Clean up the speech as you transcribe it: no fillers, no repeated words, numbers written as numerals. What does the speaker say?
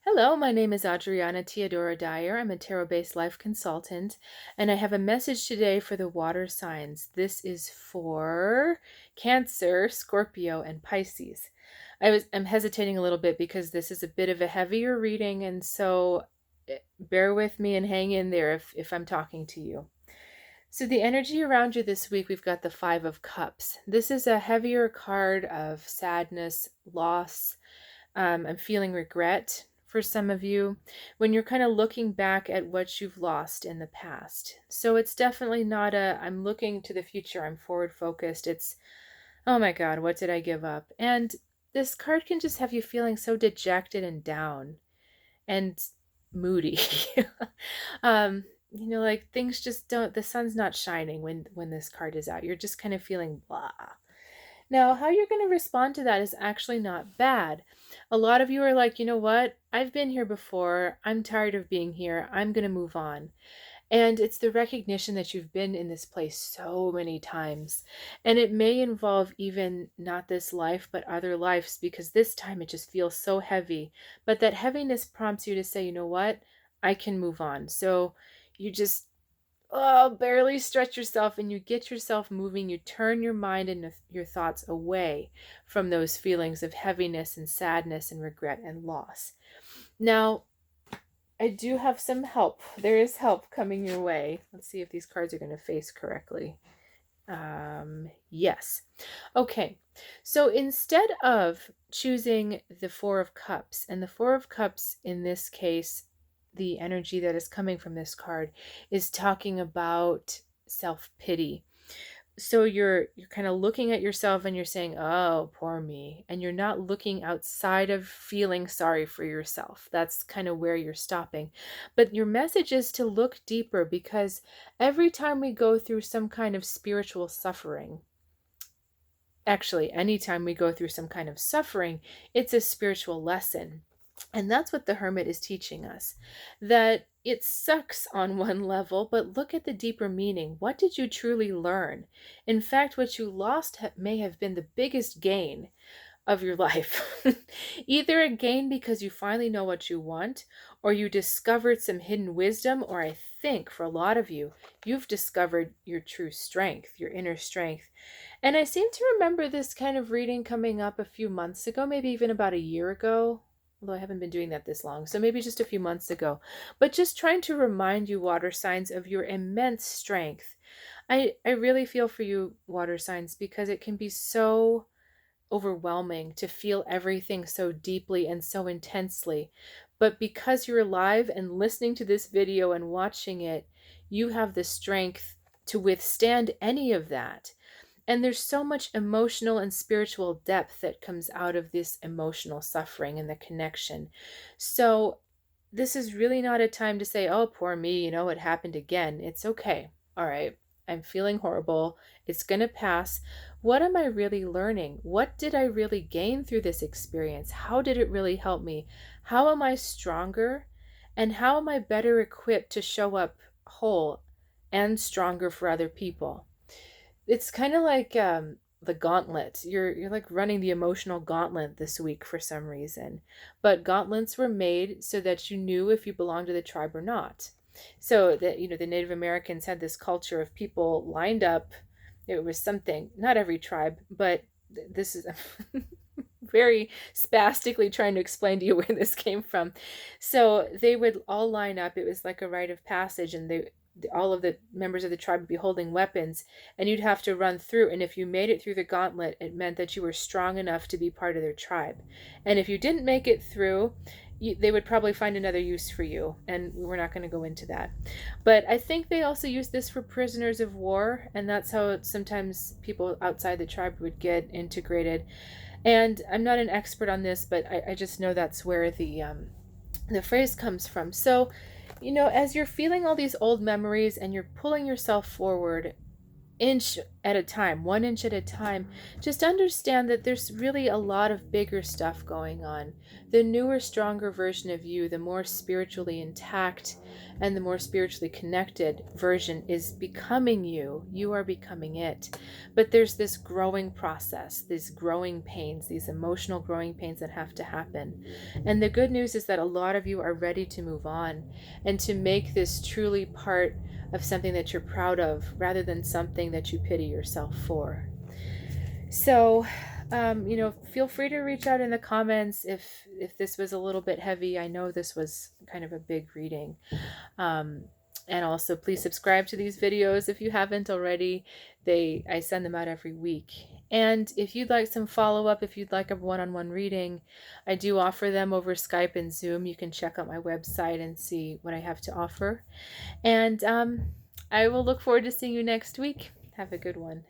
Hello, my name is Adriana Teodoro-Dier. I'm a tarot-based life consultant, and I have a message today for the water signs. This is for Cancer, Scorpio, and Pisces. I'm hesitating a little bit because this is a bit of a heavier reading, and so bear with me and hang in there if I'm talking to you. So the energy around you this week, we've got the Five of Cups. This is a heavier card of sadness, loss. I'm feeling regret for some of you when you're kind of looking back at what you've lost in the past. So it's definitely not I'm looking to the future, I'm forward focused. It's, oh my God, what did I give up? And this card can just have you feeling so dejected and down and moody. Like things just don't, the sun's not shining when this card is out. You're just kind of feeling blah. Now, how you're going to respond to that is actually not bad. A lot of you are like, you know what? I've been here before. I'm tired of being here. I'm going to move on. And it's the recognition that you've been in this place so many times. And it may involve even not this life, but other lives, because this time it just feels so heavy. But that heaviness prompts you to say, you know what? I can move on. So you just barely stretch yourself and you get yourself moving. You turn your mind and your thoughts away from those feelings of heaviness and sadness and regret and loss. Now, I do have some help. There is help coming your way. Let's see if these cards are going to face correctly. Yes. Okay. So instead of choosing the Four of Cups, and the Four of Cups in this case, the energy that is coming from this card is talking about self-pity. So you're kind of looking at yourself and you're saying, "Oh, poor me." And you're not looking outside of feeling sorry for yourself. That's kind of where you're stopping. But your message is to look deeper, because every time we go through some kind of spiritual suffering, actually, anytime we go through some kind of suffering, it's a spiritual lesson. And that's what the Hermit is teaching us, that it sucks on one level, but look at the deeper meaning. What did you truly learn? In fact, what you lost may have been the biggest gain of your life. Either a gain because you finally know what you want, or you discovered some hidden wisdom, or I think for a lot of you, you've discovered your true strength, your inner strength. And I seem to remember this kind of reading coming up a few months ago, maybe even about a year ago, although I haven't been doing that this long, so maybe just a few months ago. But just trying to remind you, water signs, of your immense strength. I really feel for you, water signs, because it can be so overwhelming to feel everything so deeply and so intensely. But because you're alive and listening to this video and watching it, you have the strength to withstand any of that. And there's so much emotional and spiritual depth that comes out of this emotional suffering and the connection. So this is really not a time to say, "Oh, poor me, it happened again." It's okay. All right. I'm feeling horrible. It's going to pass. What am I really learning? What did I really gain through this experience? How did it really help me? How am I stronger? And how am I better equipped to show up whole and stronger for other people? It's kind of like the gauntlet. You're like running the emotional gauntlet this week for some reason. But gauntlets were made so that you knew if you belonged to the tribe or not. So that the Native Americans had this culture of people lined up. It was something, not every tribe, but this is very spastically trying to explain to you where this came from. So they would all line up. It was like a rite of passage, and all of the members of the tribe would be holding weapons, and you'd have to run through. And if you made it through the gauntlet, it meant that you were strong enough to be part of their tribe. And if you didn't make it through, they would probably find another use for you, and we're not going to go into that. But I think they also use this for prisoners of war, and that's how sometimes people outside the tribe would get integrated. And I'm not an expert on this, but I just know that's where the phrase comes from. So, as you're feeling all these old memories and you're pulling yourself forward, inch at a time, 1 inch at a time, just understand that there's really a lot of bigger stuff going on. The newer, stronger version of you, the more spiritually intact and the more spiritually connected version is becoming you. You are becoming it. But there's this growing process, these growing pains, these emotional growing pains that have to happen. And the good news is that a lot of you are ready to move on and to make this truly part of something that you're proud of rather than something that you pity yourself for. So, feel free to reach out in the comments if this was a little bit heavy. I know this was kind of a big reading. And also please subscribe to these videos if you haven't already. I send them out every week. And if you'd like some follow-up, if you'd like a one-on-one reading, I do offer them over Skype and Zoom. You can check out my website and see what I have to offer. And I will look forward to seeing you next week. Have a good one.